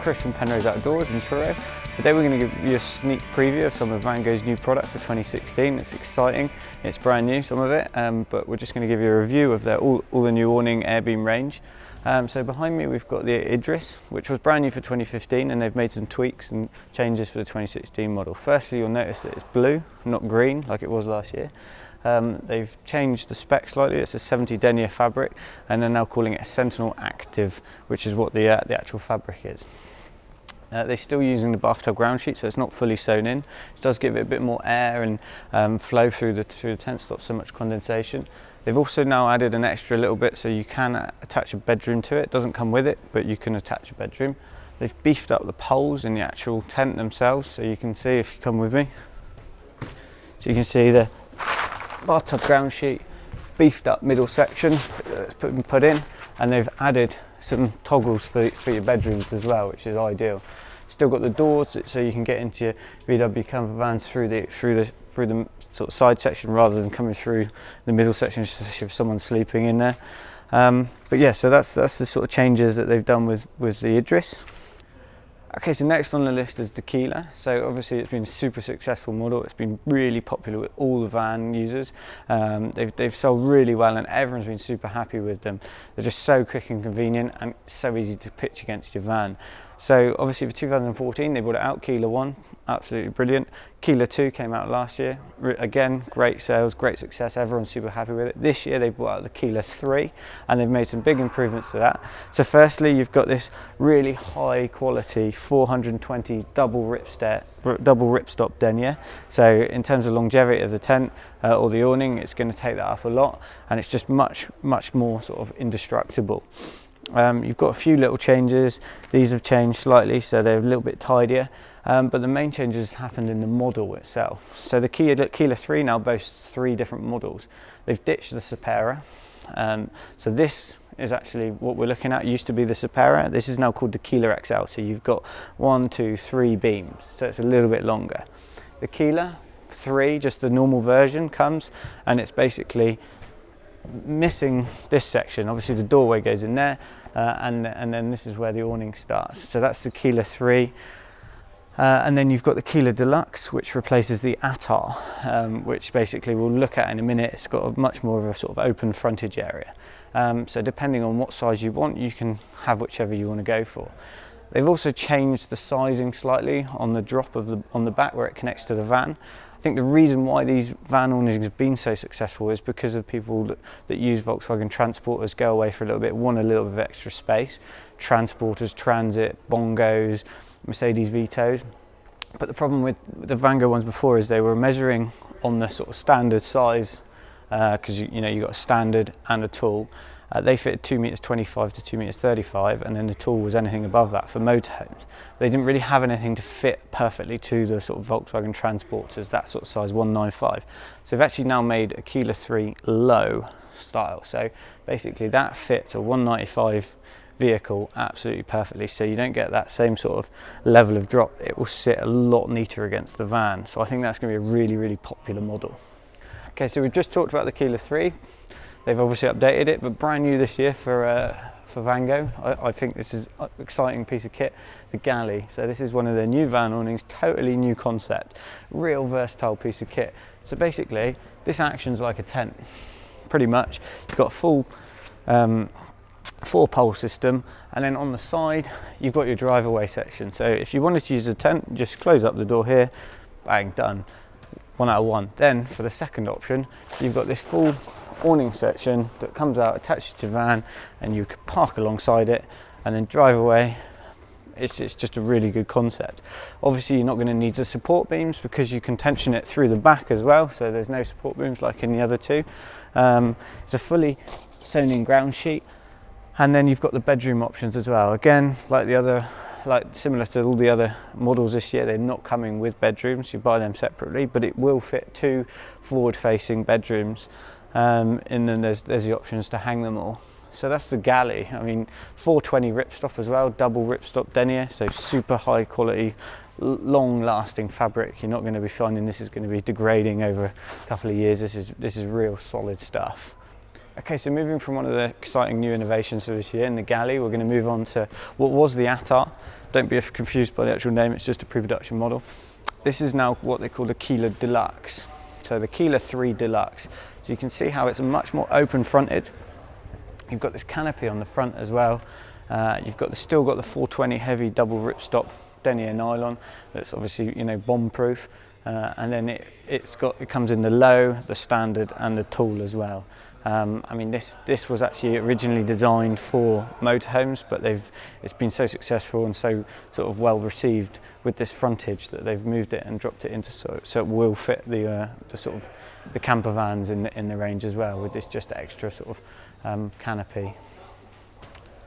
Chris from Penrose Outdoors in Truro. Today we're going to give you a sneak preview of some of Vango's new product for 2016. It's exciting, it's brand new, some of it, but we're just going to give you a review of all the new Awning AirBeam range. So behind me we've got the Idris, which was brand new for 2015, and they've made some tweaks and changes for the 2016 model. Firstly, you'll notice that it's blue, not green like it was last year. They've changed the spec slightly. It's a 70 denier fabric, and they're now calling it a Sentinel Active, which is what the actual fabric is. They're still using the bathtub ground sheet, so it's not fully sewn in. It does give it a bit more air and flow through the tent, stop so much condensation. They've also now added an extra little bit, so you can attach a bedroom to it. It doesn't come with it, but you can attach a bedroom. They've beefed up the poles in the actual tent themselves, so you can see, if you come with me, so you can see the bathtub ground sheet, beefed up middle section that's been put in, and they've added some toggles for your bedrooms as well, which is ideal. Still got the doors, so you can get into your VW camper vans through the sort of side section rather than coming through the middle section, especially if someone's sleeping in there. But yeah, so that's the sort of changes that they've done with the Idris. Okay, so next on the list is the Keeler. So obviously it's been a super successful model. It's been really popular with all the van users. They've sold really well, and everyone's been super happy with them. They're just so quick and convenient, and so easy to pitch against your van. So obviously for 2014 they brought it out, Keeler 1, absolutely brilliant. Keeler 2 came out last year, again great sales, great success, everyone's super happy with it. This year they brought out the Keeler 3, and they've made some big improvements to that. So firstly, you've got this really high quality 420 double ripstop denier. So in terms of longevity of the tent or the awning, it's going to take that up a lot, and it's just much more sort of indestructible. You've got a few little changes. These have changed slightly, so they're a little bit tidier, but the main changes happened in the model itself. So the Keeler 3 now boasts 3 different models. They've ditched the Supera, so this is actually what we're looking at. It used to be the Supera. This is now called the Keeler XL, so you've got 1, 2, 3 beams, so it's a little bit longer. The Keeler 3, just the normal version, comes, and it's basically missing this section. Obviously the doorway goes in there, and then this is where the awning starts. So that's the Keeler 3, and then you've got the Keeler Deluxe, which replaces the Attar, which basically we'll look at in a minute. It's got much more of a sort of open frontage area, so depending on what size you want, you can have whichever you want to go for. They've also changed the sizing slightly on the drop on the back where it connects to the van. I think the reason why these van awnings have been so successful is because of people that use Volkswagen transporters, go away for a little bit, want a little bit of extra space. Transporters, Transit, Bongos, Mercedes Vitos. But the problem with the Vango ones before is they were measuring on the sort of standard size, because you got a standard and a tall. They fit 2.25 m to 2.35 m, and then the tall was anything above that for motorhomes. They didn't really have anything to fit perfectly to the sort of Volkswagen transporters, that sort of size 195. So they've actually now made a Keeler 3 low style. So basically that fits a 195 vehicle absolutely perfectly, so you don't get that same sort of level of drop. It will sit a lot neater against the van. So I think that's going to be a really popular model. Okay, so we've just talked about the Keeler 3. They've obviously updated it, but brand new this year for Vango. I think this is an exciting piece of kit, the Galley. So this is one of their new van awnings, totally new concept, real versatile piece of kit. So basically, this actions like a tent, pretty much. You've got a full 4-pole system, and then on the side, you've got your drive-away section. So if you wanted to use a tent, just close up the door here, bang, done. 1 out of 1. Then for the second option, you've got this full awning section that comes out, attached to your van, and you can park alongside it and then drive away. It's just a really good concept. Obviously you're not going to need the support beams because you can tension it through the back as well, so there's no support beams like in the other two. It's a fully sewn in ground sheet, and then you've got the bedroom options as well. Again, similar to all the other models this year, they're not coming with bedrooms. You buy them separately, but it will fit 2 forward-facing bedrooms, and then there's the options to hang them all. So that's the Galley. I mean, 420 ripstop as well, double ripstop denier, so super high quality, long-lasting fabric. You're not going to be finding this is going to be degrading over a couple of years. This is real solid stuff. Okay, so moving from one of the exciting new innovations for this year in the Galley, we're going to move on to what was the Attar. Don't be confused by the actual name, it's just a pre-production model. This is now what they call the Keeler Deluxe. So the Keeler 3 Deluxe. So you can see how it's much more open fronted. You've got this canopy on the front as well. You've got still got the 420 heavy double ripstop denier nylon that's obviously, you know, bomb proof. And then it comes in the low, the standard and the tall as well. I mean, this was actually originally designed for motorhomes, but it's been so successful and so sort of well received with this frontage that they've moved it and dropped it into so it will fit the sort of the camper vans in the range as well, with this just extra sort of canopy.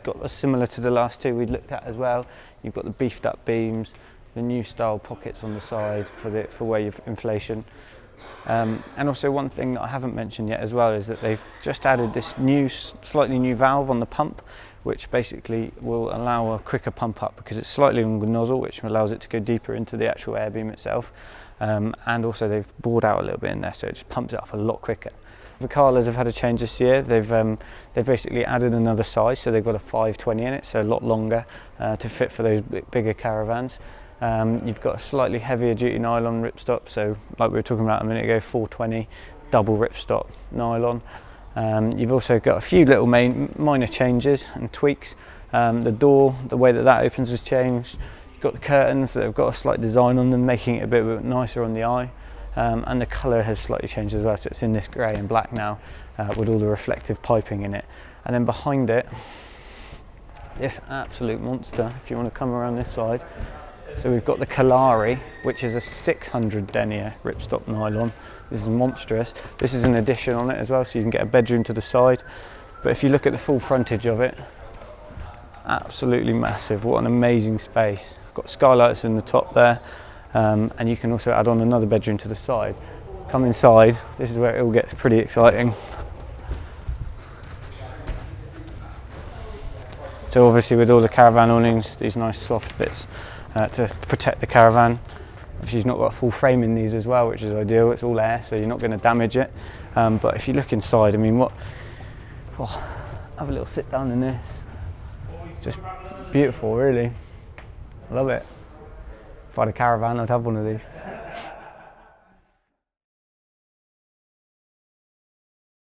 Got similar to the last two we looked at as well. You've got the beefed up beams, the new style pockets on the side for where you've inflation. And also one thing that I haven't mentioned yet as well is that they've just added this slightly new valve on the pump, which basically will allow a quicker pump up because it's slightly longer nozzle, which allows it to go deeper into the actual AirBeam itself. And also they've bored out a little bit in there, so it just pumps it up a lot quicker. The Carlers have had a change this year. They've basically added another size, so they've got a 520 in it, so a lot longer to fit for those bigger caravans. You've got a slightly heavier duty nylon ripstop, so like we were talking about a minute ago, 420 double ripstop nylon. You've also got a few little minor changes and tweaks. The door, the way that opens has changed. You've got the curtains that have got a slight design on them, making it a bit nicer on the eye. And the colour has slightly changed as well, so it's in this grey and black now with all the reflective piping in it. And then behind it, this absolute monster, if you want to come around this side. So we've got the Keeler, which is a 600 denier ripstop nylon. This is monstrous. This is an addition on it as well, so you can get a bedroom to the side. But if you look at the full frontage of it, absolutely massive. What an amazing space. Got skylights in the top there, and you can also add on another bedroom to the side. Come inside, this is where it all gets pretty exciting. So obviously with all the caravan awnings, these nice soft bits to protect the caravan. Obviously you've not got a full frame in these as well, which is ideal. It's all air, so you're not going to damage it. But if you look inside, I mean, have a little sit down in this. Just beautiful, really. I love it. If I had a caravan, I'd have one of these.